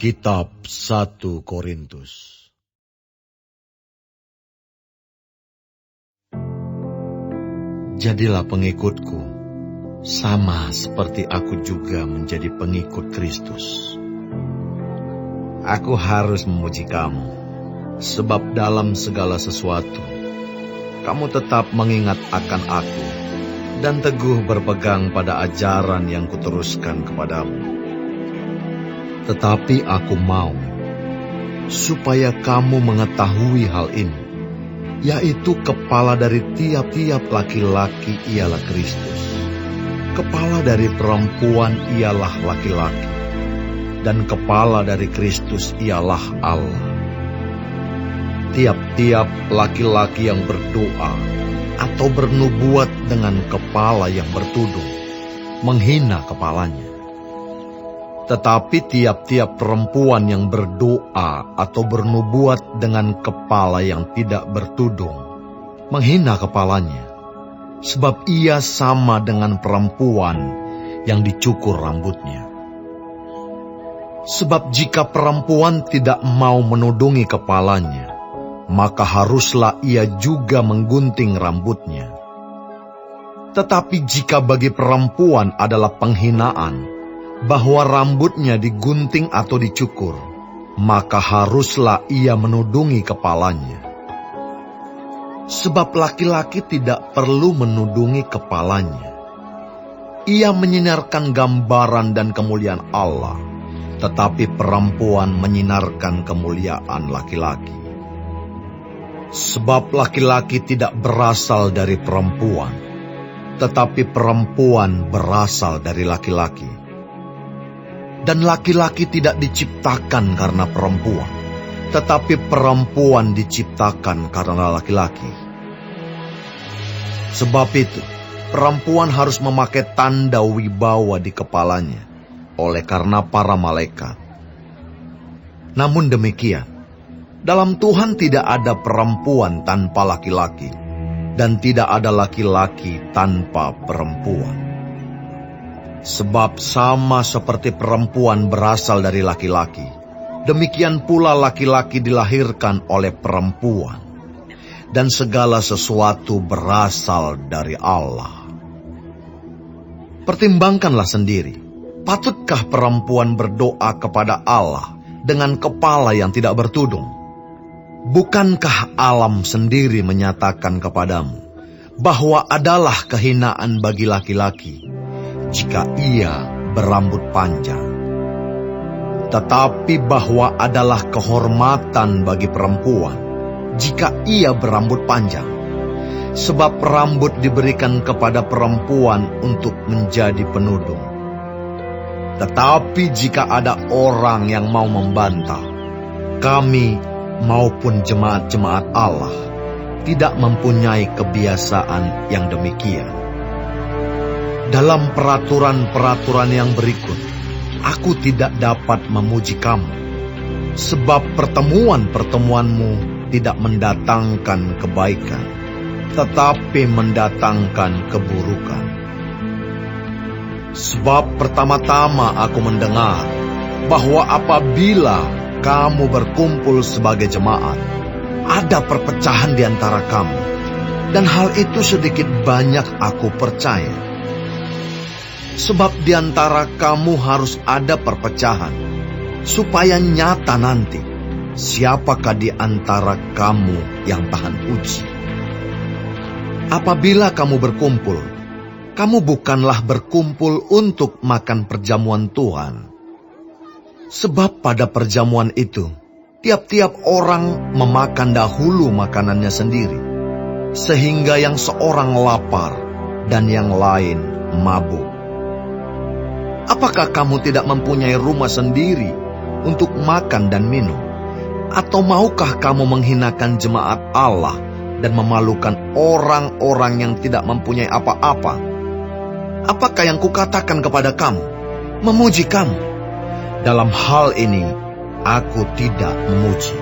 Kitab 1 Korintus. Jadilah pengikutku, sama seperti aku juga menjadi pengikut Kristus. Aku harus memuji kamu, sebab dalam segala sesuatu, kamu tetap mengingat akan aku, dan teguh berpegang pada ajaran yang kuteruskan kepadamu. Tetapi aku mau, supaya kamu mengetahui hal ini, yaitu kepala dari tiap-tiap laki-laki ialah Kristus. Kepala dari perempuan ialah laki-laki, dan kepala dari Kristus ialah Allah. Tiap-tiap laki-laki yang berdoa atau bernubuat dengan kepala yang bertudung, menghina kepalanya. Tetapi tiap-tiap perempuan yang berdoa atau bernubuat dengan kepala yang tidak bertudung, menghina kepalanya, sebab ia sama dengan perempuan yang dicukur rambutnya. Sebab jika perempuan tidak mau menudungi kepalanya, maka haruslah ia juga menggunting rambutnya. Tetapi jika bagi perempuan adalah penghinaan bahwa rambutnya digunting atau dicukur, maka haruslah ia menudungi kepalanya. Sebab laki-laki tidak perlu menudungi kepalanya. Ia menyinarkan gambaran dan kemuliaan Allah, tetapi perempuan menyinarkan kemuliaan laki-laki. Sebab laki-laki tidak berasal dari perempuan, tetapi perempuan berasal dari laki-laki. Dan laki-laki tidak diciptakan karena perempuan, tetapi perempuan diciptakan karena laki-laki. Sebab itu, perempuan harus memakai tanda wibawa di kepalanya, oleh karena para malaikat. Namun demikian, dalam Tuhan tidak ada perempuan tanpa laki-laki, dan tidak ada laki-laki tanpa perempuan. Sebab sama seperti perempuan berasal dari laki-laki, demikian pula laki-laki dilahirkan oleh perempuan, dan segala sesuatu berasal dari Allah. Pertimbangkanlah sendiri, patutkah perempuan berdoa kepada Allah dengan kepala yang tidak bertudung? Bukankah alam sendiri menyatakan kepadamu bahwa adalah kehinaan bagi laki-laki jika ia berambut panjang, tetapi bahwa adalah kehormatan bagi perempuan jika ia berambut panjang, sebab rambut diberikan kepada perempuan untuk menjadi penudung. Tetapi jika ada orang yang mau membantah, kami maupun jemaat-jemaat Allah tidak mempunyai kebiasaan yang demikian. Dalam peraturan-peraturan yang berikut, aku tidak dapat memuji kamu, sebab pertemuan-pertemuanmu tidak mendatangkan kebaikan, tetapi mendatangkan keburukan. Sebab pertama-tama aku mendengar bahwa apabila kamu berkumpul sebagai jemaat, ada perpecahan di antara kamu, dan hal itu sedikit banyak aku percaya. Sebab di antara kamu harus ada perpecahan, supaya nyata nanti siapakah di antara kamu yang tahan uji. Apabila kamu berkumpul, kamu bukanlah berkumpul untuk makan perjamuan Tuhan. Sebab pada perjamuan itu, tiap-tiap orang memakan dahulu makanannya sendiri, sehingga yang seorang lapar dan yang lain mabuk. Apakah kamu tidak mempunyai rumah sendiri untuk makan dan minum? Atau maukah kamu menghinakan jemaat Allah dan memalukan orang-orang yang tidak mempunyai apa-apa? Apakah yang kukatakan kepada kamu? Memuji kamu. Dalam hal ini, aku tidak memuji.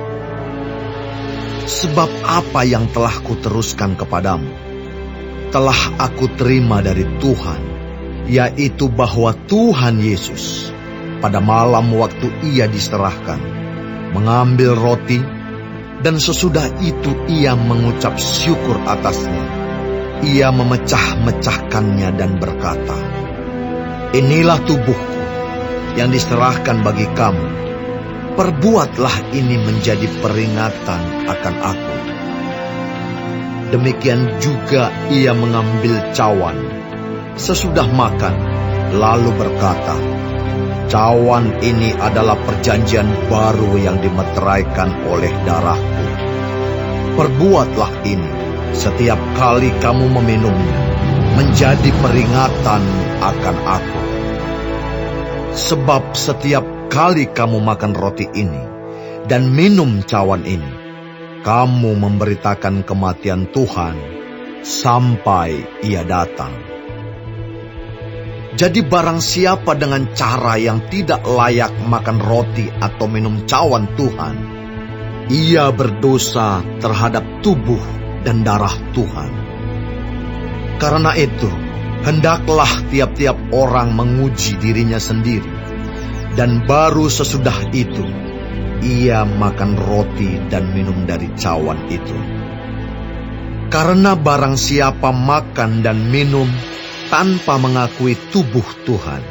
Sebab apa yang telah kuteruskan kepadamu, telah aku terima dari Tuhan, yaitu bahwa Tuhan Yesus pada malam waktu ia diserahkan, mengambil roti, dan sesudah itu ia mengucap syukur atasnya. Ia memecah-mecahkannya dan berkata, "Inilah tubuhku yang diserahkan bagi kamu. Perbuatlah ini menjadi peringatan akan aku." Demikian juga ia mengambil cawan sesudah makan, lalu berkata, "Cawan ini adalah perjanjian baru yang dimeteraikan oleh darahku. Perbuatlah ini setiap kali kamu meminumnya, menjadi peringatan akan aku. Sebab setiap kali kamu makan roti ini dan minum cawan ini, kamu memberitakan kematian Tuhan sampai ia datang. Jadi barang siapa dengan cara yang tidak layak makan roti atau minum cawan Tuhan, ia berdosa terhadap tubuh dan darah Tuhan. Karena itu, hendaklah tiap-tiap orang menguji dirinya sendiri, dan baru sesudah itu, ia makan roti dan minum dari cawan itu. Karena barang siapa makan dan minum tanpa mengakui tubuh Tuhan,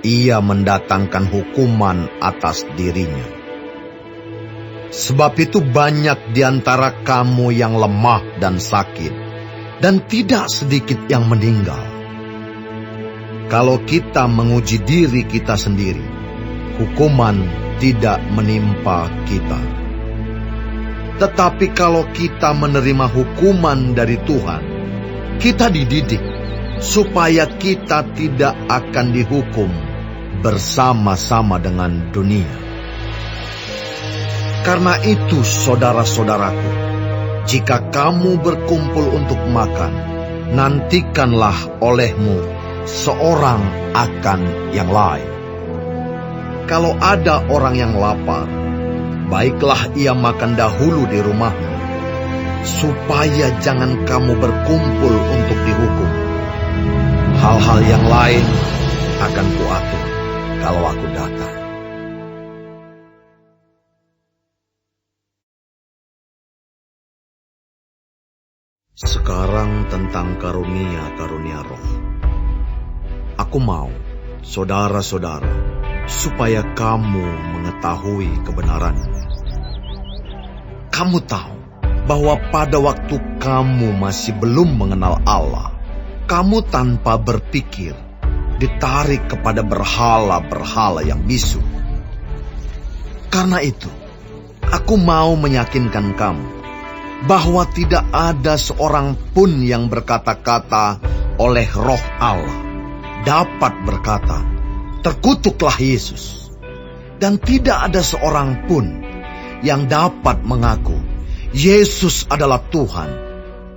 ia mendatangkan hukuman atas dirinya. Sebab itu banyak di antara kamu yang lemah dan sakit, dan tidak sedikit yang meninggal. Kalau kita menguji diri kita sendiri, hukuman tidak menimpa kita. Tetapi kalau kita menerima hukuman dari Tuhan, kita dididik supaya kita tidak akan dihukum bersama-sama dengan dunia. Karena itu, saudara-saudaraku, jika kamu berkumpul untuk makan, nantikanlah olehmu seorang akan yang lain. Kalau ada orang yang lapar, baiklah ia makan dahulu di rumahmu, supaya jangan kamu berkumpul untuk dihukum. Hal-hal yang lain akan kuatur kalau aku datang. Sekarang tentang karunia-karunia roh. Aku mau, saudara-saudara, supaya kamu mengetahui kebenarannya. Kamu tahu bahwa pada waktu kamu masih belum mengenal Allah, kamu tanpa berpikir ditarik kepada berhala-berhala yang bisu. Karena itu, aku mau meyakinkan kamu bahwa tidak ada seorang pun yang berkata-kata oleh Roh Allah dapat berkata, "Terkutuklah Yesus." Dan tidak ada seorang pun yang dapat mengaku Yesus adalah Tuhan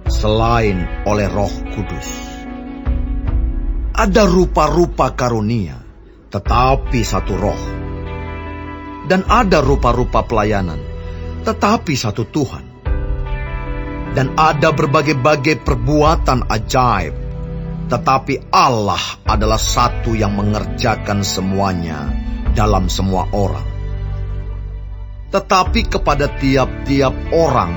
selain oleh Roh Kudus. Ada rupa-rupa karunia, tetapi satu roh. Dan ada rupa-rupa pelayanan, tetapi satu Tuhan. Dan ada berbagai-bagai perbuatan ajaib, tetapi Allah adalah satu yang mengerjakan semuanya dalam semua orang. Tetapi kepada tiap-tiap orang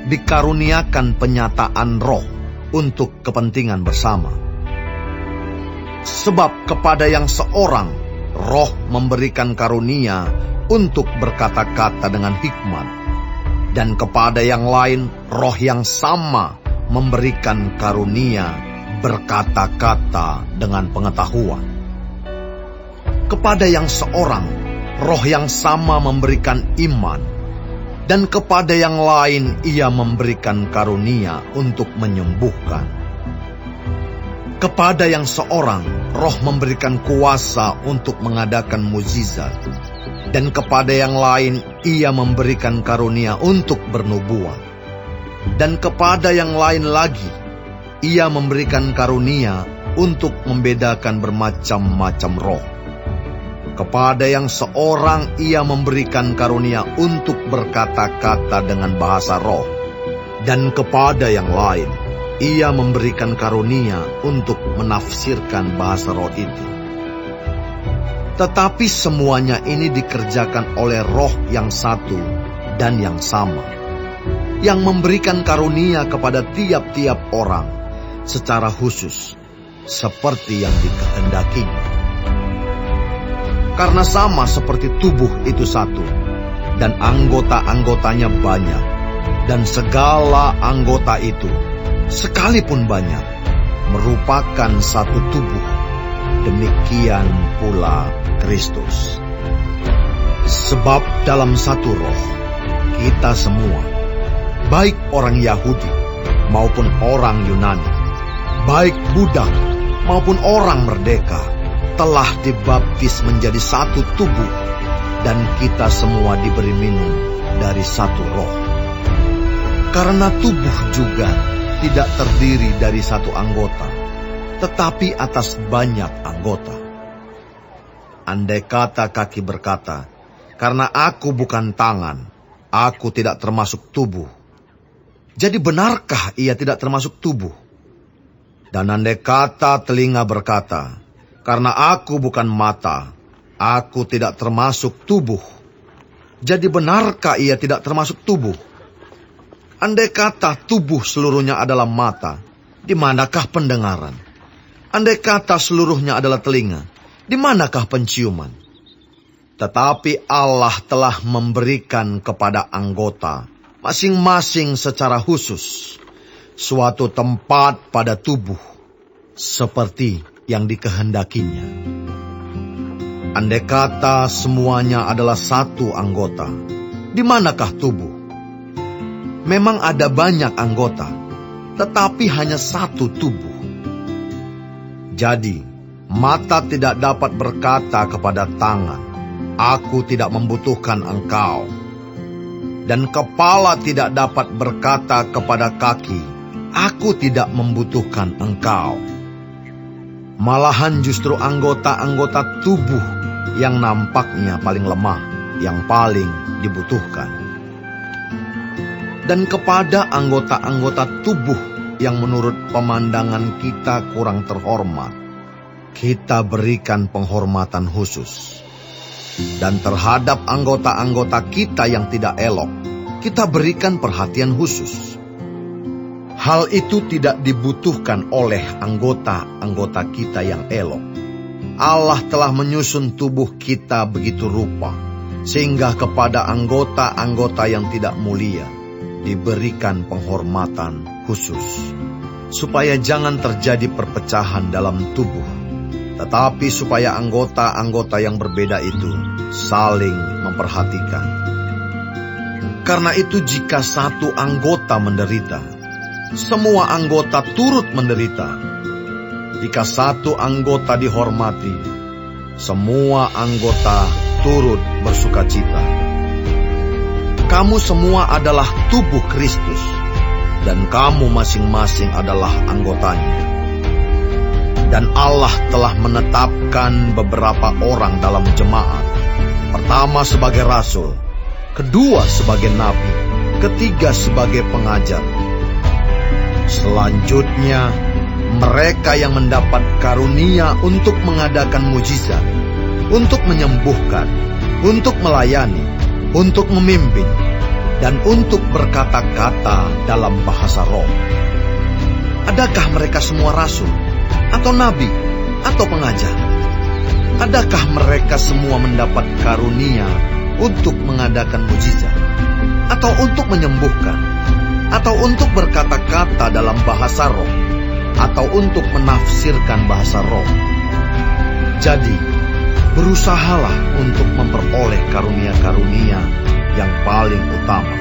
dikaruniakan penyataan roh untuk kepentingan bersama. Sebab kepada yang seorang, roh memberikan karunia untuk berkata-kata dengan hikmat, dan kepada yang lain, roh yang sama memberikan karunia berkata-kata dengan pengetahuan. Kepada yang seorang, roh yang sama memberikan iman, dan kepada yang lain ia memberikan karunia untuk menyembuhkan. Kepada yang seorang, roh memberikan kuasa untuk mengadakan mukjizat, dan kepada yang lain ia memberikan karunia untuk bernubuat, dan kepada yang lain lagi ia memberikan karunia untuk membedakan bermacam-macam roh. Kepada yang seorang ia memberikan karunia untuk berkata-kata dengan bahasa roh, dan kepada yang lain ia memberikan karunia untuk menafsirkan bahasa roh itu. Tetapi semuanya ini dikerjakan oleh Roh yang satu dan yang sama, yang memberikan karunia kepada tiap-tiap orang secara khusus, seperti yang dikehendakinya. Karena sama seperti tubuh itu satu, dan anggota-anggotanya banyak, dan segala anggota itu, sekalipun banyak, merupakan satu tubuh. Demikian pula Kristus. Sebab dalam satu roh, kita semua, baik orang Yahudi maupun orang Yunani, baik budak maupun orang merdeka, telah dibaptis menjadi satu tubuh, dan kita semua diberi minum dari satu roh. Karena tubuh juga tidak terdiri dari satu anggota, tetapi atas banyak anggota. Andai kata kaki berkata, "Karena aku bukan tangan, aku tidak termasuk tubuh." Jadi benarkah ia tidak termasuk tubuh? Dan andai kata telinga berkata, "Karena aku bukan mata, aku tidak termasuk tubuh." Jadi benarkah ia tidak termasuk tubuh? Andai kata tubuh seluruhnya adalah mata, di manakah pendengaran? Andai kata seluruhnya adalah telinga, di manakah penciuman? Tetapi Allah telah memberikan kepada anggota, masing-masing secara khusus, suatu tempat pada tubuh, seperti yang dikehendakinya. Andai kata semuanya adalah satu anggota, di manakah tubuh? Memang ada banyak anggota, tetapi hanya satu tubuh. Jadi, mata tidak dapat berkata kepada tangan, "Aku tidak membutuhkan engkau." Dan kepala tidak dapat berkata kepada kaki, "Aku tidak membutuhkan engkau." Malahan justru anggota-anggota tubuh yang nampaknya paling lemah, yang paling dibutuhkan. Dan kepada anggota-anggota tubuh yang menurut pemandangan kita kurang terhormat, kita berikan penghormatan khusus. Dan terhadap anggota-anggota kita yang tidak elok, kita berikan perhatian khusus. Hal itu tidak dibutuhkan oleh anggota-anggota kita yang elok. Allah telah menyusun tubuh kita begitu rupa, sehingga kepada anggota-anggota yang tidak mulia diberikan penghormatan khusus, supaya jangan terjadi perpecahan dalam tubuh, tetapi supaya anggota-anggota yang berbeda itu saling memperhatikan. Karena itu jika satu anggota menderita, semua anggota turut menderita. Jika satu anggota dihormati, semua anggota turut bersukacita. Kamu semua adalah tubuh Kristus, dan kamu masing-masing adalah anggotanya. Dan Allah telah menetapkan beberapa orang dalam jemaat. Pertama sebagai rasul, kedua sebagai nabi, ketiga sebagai pengajar. Selanjutnya, mereka yang mendapat karunia untuk mengadakan mujizat, untuk menyembuhkan, untuk melayani, untuk memimpin, dan untuk berkata-kata dalam bahasa roh. Adakah mereka semua rasul, atau nabi, atau pengajar? Adakah mereka semua mendapat karunia untuk mengadakan mujizat, atau untuk menyembuhkan, atau untuk berkata-kata dalam bahasa roh, atau untuk menafsirkan bahasa roh? Jadi, berusahalah untuk memperoleh karunia-karunia yang paling utama.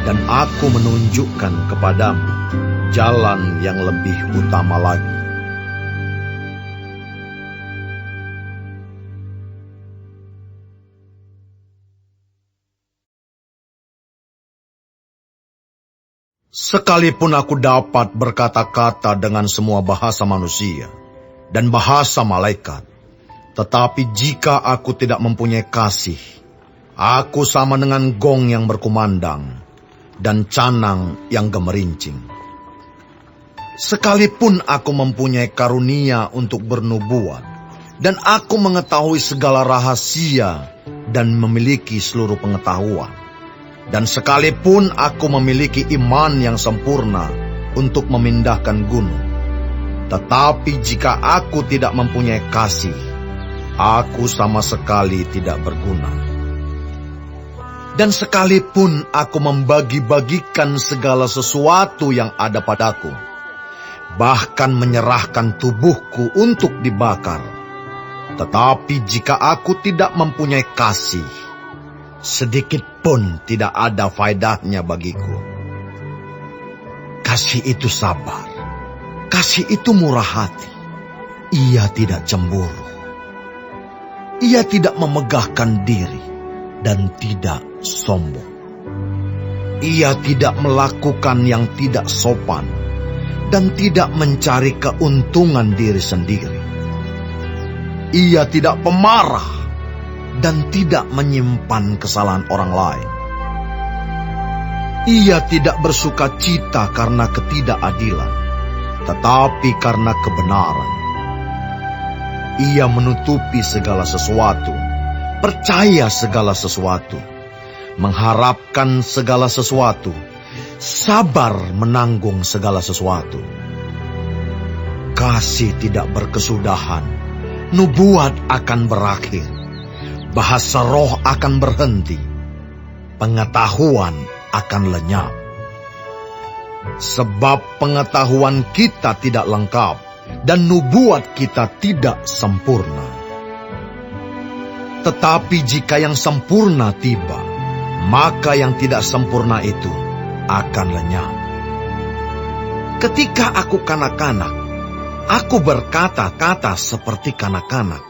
Dan aku menunjukkan kepadamu jalan yang lebih utama lagi. Sekalipun aku dapat berkata-kata dengan semua bahasa manusia dan bahasa malaikat, tetapi jika aku tidak mempunyai kasih, aku sama dengan gong yang berkumandang dan canang yang gemerincing. Sekalipun aku mempunyai karunia untuk bernubuat dan aku mengetahui segala rahasia dan memiliki seluruh pengetahuan. Dan sekalipun aku memiliki iman yang sempurna untuk memindahkan gunung, tetapi jika aku tidak mempunyai kasih, aku sama sekali tidak berguna. Dan sekalipun aku membagi-bagikan segala sesuatu yang ada padaku, bahkan menyerahkan tubuhku untuk dibakar, tetapi jika aku tidak mempunyai kasih, sedikit pun tidak ada faedahnya bagiku. Kasih itu sabar, kasih itu murah hati, ia tidak cemburu, ia tidak memegahkan diri dan tidak sombong. Ia tidak melakukan yang tidak sopan dan tidak mencari keuntungan diri sendiri. Ia tidak pemarah dan tidak menyimpan kesalahan orang lain. Ia tidak bersuka cita karena ketidakadilan, tetapi karena kebenaran. Ia menutupi segala sesuatu, percaya segala sesuatu, mengharapkan segala sesuatu, sabar menanggung segala sesuatu. Kasih tidak berkesudahan, nubuat akan berakhir, bahasa roh akan berhenti, pengetahuan akan lenyap. Sebab pengetahuan kita tidak lengkap dan nubuat kita tidak sempurna. Tetapi jika yang sempurna tiba, maka yang tidak sempurna itu akan lenyap. Ketika aku kanak-kanak, aku berkata-kata seperti kanak-kanak.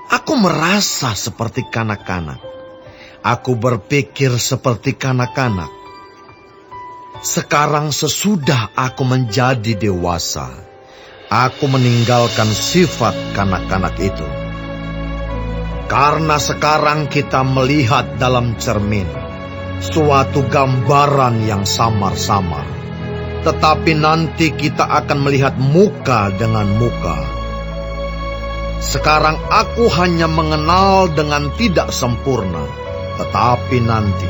Aku merasa seperti kanak-kanak. Aku berpikir seperti kanak-kanak. Sekarang sesudah aku menjadi dewasa, aku meninggalkan sifat kanak-kanak itu. Karena sekarang kita melihat dalam cermin suatu gambaran yang samar-samar, tetapi nanti kita akan melihat muka dengan muka. Sekarang aku hanya mengenal dengan tidak sempurna, tetapi nanti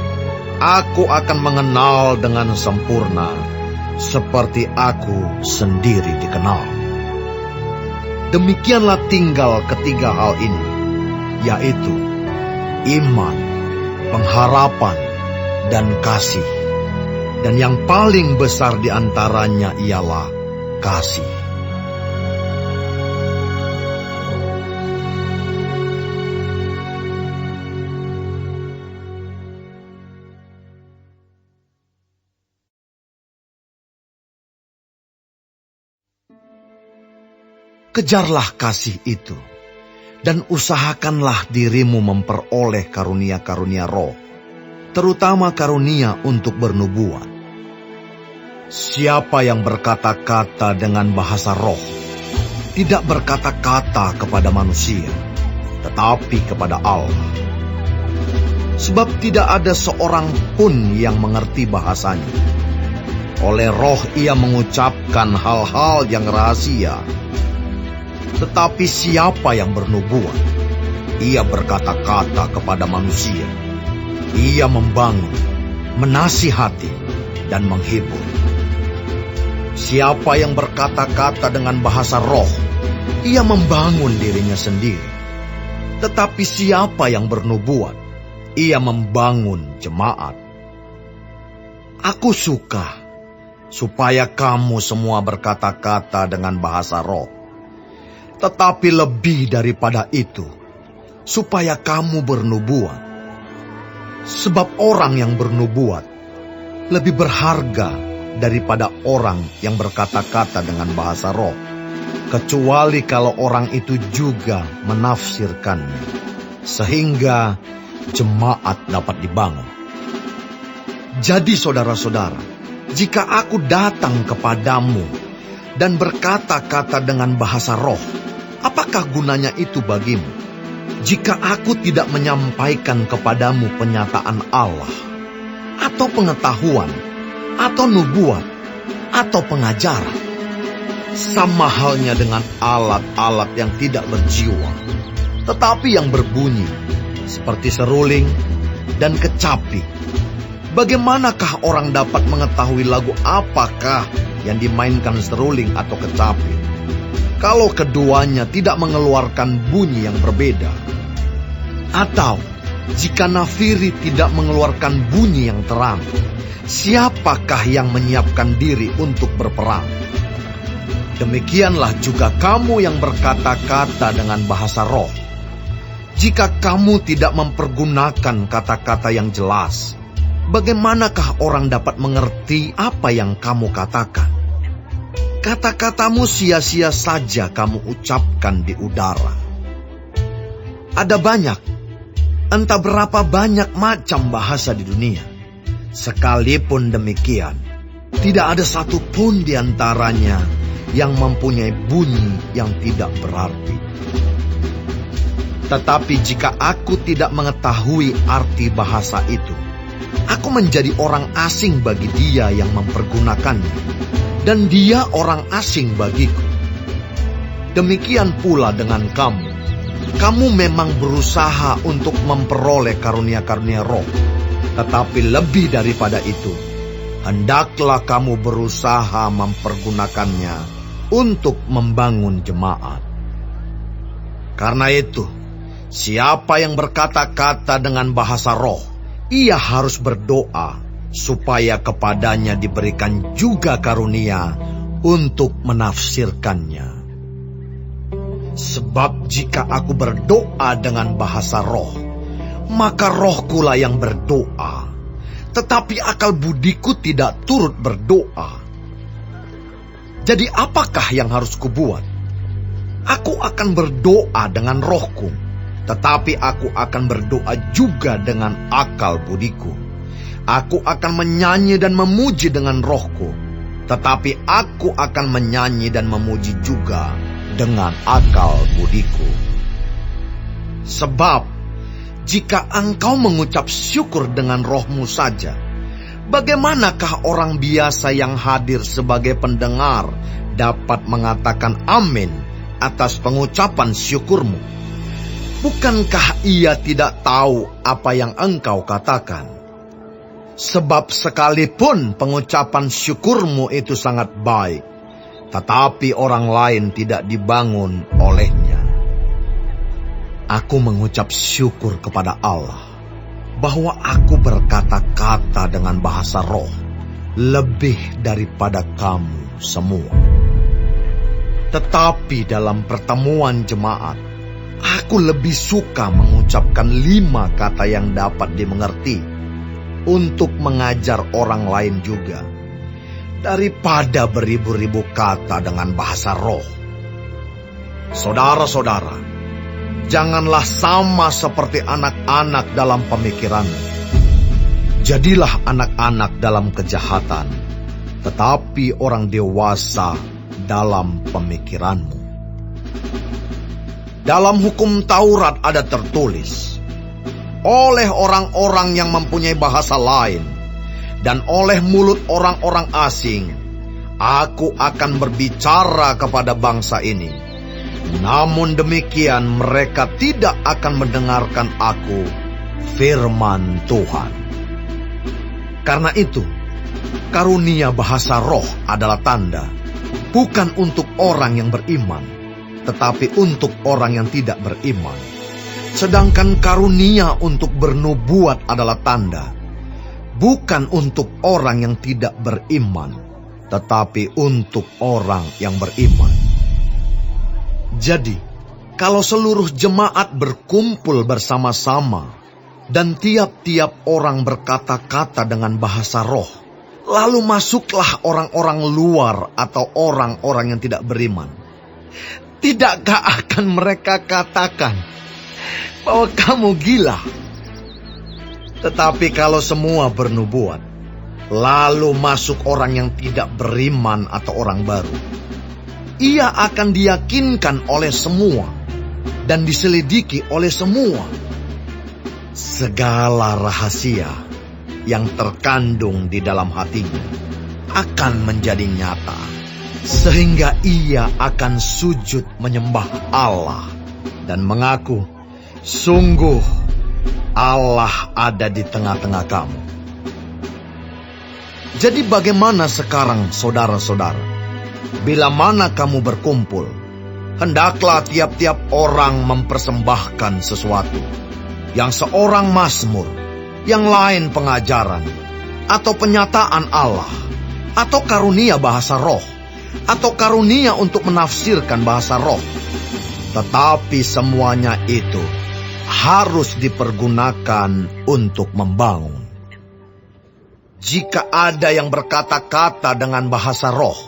aku akan mengenal dengan sempurna, seperti aku sendiri dikenal. Demikianlah tinggal ketiga hal ini, yaitu iman, pengharapan, dan kasih. Dan yang paling besar di antaranya ialah kasih. Kejarlah kasih itu, dan usahakanlah dirimu memperoleh karunia-karunia roh, terutama karunia untuk bernubuat. Siapa yang berkata-kata dengan bahasa roh, tidak berkata-kata kepada manusia, tetapi kepada Allah. Sebab tidak ada seorang pun yang mengerti bahasanya. Oleh roh ia mengucapkan hal-hal yang rahasia. Tetapi siapa yang bernubuat, ia berkata-kata kepada manusia. Ia membangun, menasihati, dan menghibur. Siapa yang berkata-kata dengan bahasa roh, ia membangun dirinya sendiri. Tetapi siapa yang bernubuat, ia membangun jemaat. Aku suka supaya kamu semua berkata-kata dengan bahasa roh. Tetapi lebih daripada itu, supaya kamu bernubuat. Sebab orang yang bernubuat lebih berharga daripada orang yang berkata-kata dengan bahasa roh, kecuali kalau orang itu juga menafsirkannya, sehingga jemaat dapat dibangun. Jadi saudara-saudara, jika aku datang kepadamu dan berkata-kata dengan bahasa roh, apakah gunanya itu bagimu? Jika aku tidak menyampaikan kepadamu penyataan Allah, atau pengetahuan, atau nubuat, atau pengajaran, Sama halnya dengan alat-alat yang tidak berjiwa, tetapi yang berbunyi, seperti seruling dan kecapi. Bagaimanakah orang dapat mengetahui lagu apakah yang dimainkan seruling atau kecapi, kalau keduanya tidak mengeluarkan bunyi yang berbeda? Atau jika nafiri tidak mengeluarkan bunyi yang terang, siapakah yang menyiapkan diri untuk berperang? Demikianlah juga kamu yang berkata-kata dengan bahasa roh. Jika kamu tidak mempergunakan kata-kata yang jelas, bagaimanakah orang dapat mengerti apa yang kamu katakan? Kata-katamu sia-sia saja kamu ucapkan di udara. Ada banyak, entah berapa banyak macam bahasa di dunia. Sekalipun demikian, tidak ada satupun di antaranya yang mempunyai bunyi yang tidak berarti. Tetapi jika aku tidak mengetahui arti bahasa itu, aku menjadi orang asing bagi dia yang mempergunakannya, dan dia orang asing bagiku. Demikian pula dengan kamu. Kamu memang berusaha untuk memperoleh karunia-karunia roh, tetapi lebih daripada itu, hendaklah kamu berusaha mempergunakannya untuk membangun jemaat. Karena itu, siapa yang berkata-kata dengan bahasa roh, ia harus berdoa supaya kepadanya diberikan juga karunia untuk menafsirkannya. Sebab jika aku berdoa dengan bahasa roh, maka rohkulah yang berdoa, tetapi akal budiku tidak turut berdoa. Jadi apakah yang harus kubuat? Aku akan berdoa dengan rohku, tetapi aku akan berdoa juga dengan akal budiku. Aku akan menyanyi dan memuji dengan rohku, tetapi aku akan menyanyi dan memuji juga dengan akal budiku. Sebab jika engkau mengucap syukur dengan rohmu saja, bagaimanakah orang biasa yang hadir sebagai pendengar dapat mengatakan amin atas pengucapan syukurmu? Bukankah ia tidak tahu apa yang engkau katakan? Sebab sekalipun pengucapan syukurmu itu sangat baik, tetapi orang lain tidak dibangun olehnya. Aku mengucap syukur kepada Allah bahwa aku berkata-kata dengan bahasa roh lebih daripada kamu semua. Tetapi dalam pertemuan jemaat, aku lebih suka mengucapkan 5 kata yang dapat dimengerti untuk mengajar orang lain juga, daripada beribu-ribu kata dengan bahasa roh. Saudara-saudara, janganlah sama seperti anak-anak dalam pemikiranmu. Jadilah anak-anak dalam kejahatan, tetapi orang dewasa dalam pemikiranmu. Dalam hukum Taurat ada tertulis, oleh orang-orang yang mempunyai bahasa lain dan oleh mulut orang-orang asing, aku akan berbicara kepada bangsa ini. Namun demikian mereka tidak akan mendengarkan aku, firman Tuhan. Karena itu, karunia bahasa roh adalah tanda, bukan untuk orang yang beriman, tetapi untuk orang yang tidak beriman. Sedangkan karunia untuk bernubuat adalah tanda, bukan untuk orang yang tidak beriman, tetapi untuk orang yang beriman. Jadi, kalau seluruh jemaat berkumpul bersama-sama, dan tiap-tiap orang berkata-kata dengan bahasa roh, lalu masuklah orang-orang luar atau orang-orang yang tidak beriman, tidakkah akan mereka katakan bahwa kamu gila? Tetapi kalau semua bernubuat, lalu masuk orang yang tidak beriman atau orang baru, ia akan diyakinkan oleh semua dan diselidiki oleh semua. Segala rahasia yang terkandung di dalam hatinya akan menjadi nyata, sehingga ia akan sujud menyembah Allah dan mengaku, sungguh Allah ada di tengah-tengah kamu. Jadi bagaimana sekarang saudara-saudara? Bila mana kamu berkumpul, hendaklah tiap-tiap orang mempersembahkan sesuatu. Yang seorang mazmur, yang lain pengajaran, atau penyataan Allah, atau karunia bahasa roh, atau karunia untuk menafsirkan bahasa roh. Tetapi semuanya itu harus dipergunakan untuk membangun. Jika ada yang berkata-kata dengan bahasa roh,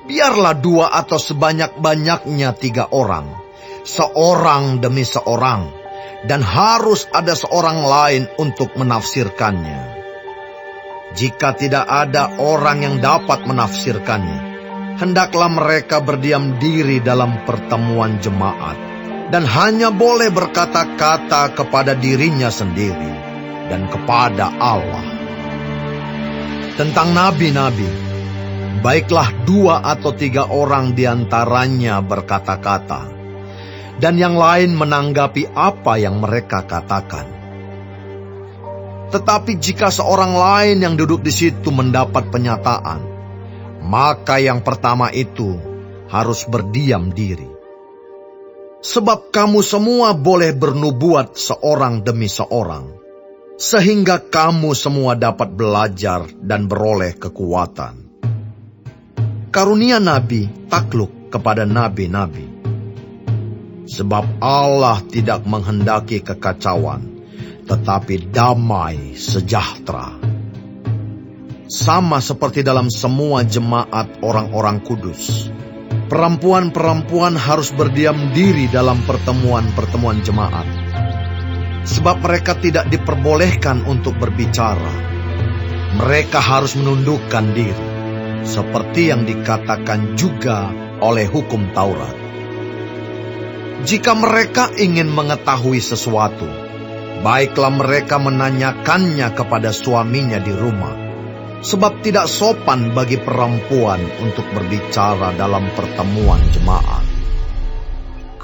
biarlah 2 atau sebanyak-banyaknya 3 orang, seorang demi seorang, dan harus ada seorang lain untuk menafsirkannya. Jika tidak ada orang yang dapat menafsirkannya, hendaklah mereka berdiam diri dalam pertemuan jemaat, dan hanya boleh berkata-kata kepada dirinya sendiri dan kepada Allah. Tentang nabi-nabi, baiklah 2 atau 3 orang diantaranya berkata-kata, dan yang lain menanggapi apa yang mereka katakan. Tetapi jika seorang lain yang duduk di situ mendapat penyataan, maka yang pertama itu harus berdiam diri. Sebab kamu semua boleh bernubuat seorang demi seorang, sehingga kamu semua dapat belajar dan beroleh kekuatan. Karunia nabi takluk kepada nabi-nabi. Sebab Allah tidak menghendaki kekacauan, tetapi damai sejahtera. Sama seperti dalam semua jemaat orang-orang kudus, perempuan-perempuan harus berdiam diri dalam pertemuan-pertemuan jemaat. Sebab mereka tidak diperbolehkan untuk berbicara. Mereka harus menundukkan diri, seperti yang dikatakan juga oleh hukum Taurat. Jika mereka ingin mengetahui sesuatu, baiklah mereka menanyakannya kepada suaminya di rumah, sebab tidak sopan bagi perempuan untuk berbicara dalam pertemuan jemaat.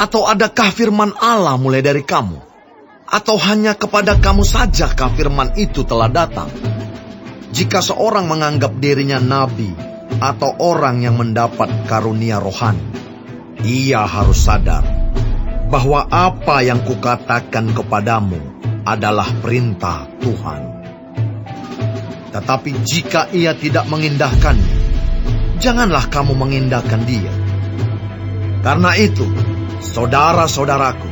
Atau adakah firman Allah mulai dari kamu? Atau hanya kepada kamu sajakah firman itu telah datang? Jika seorang menganggap dirinya nabi atau orang yang mendapat karunia rohani, ia harus sadar bahwa apa yang kukatakan kepadamu adalah perintah Tuhan. Tetapi jika ia tidak mengindahkannya, janganlah kamu mengindahkan dia. Karena itu, saudara-saudaraku,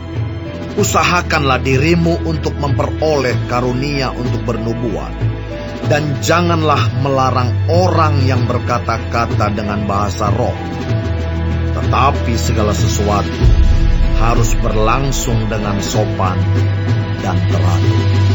usahakanlah dirimu untuk memperoleh karunia untuk bernubuat, dan janganlah melarang orang yang berkata-kata dengan bahasa roh. Tetapi segala sesuatu harus berlangsung dengan sopan dan teratur.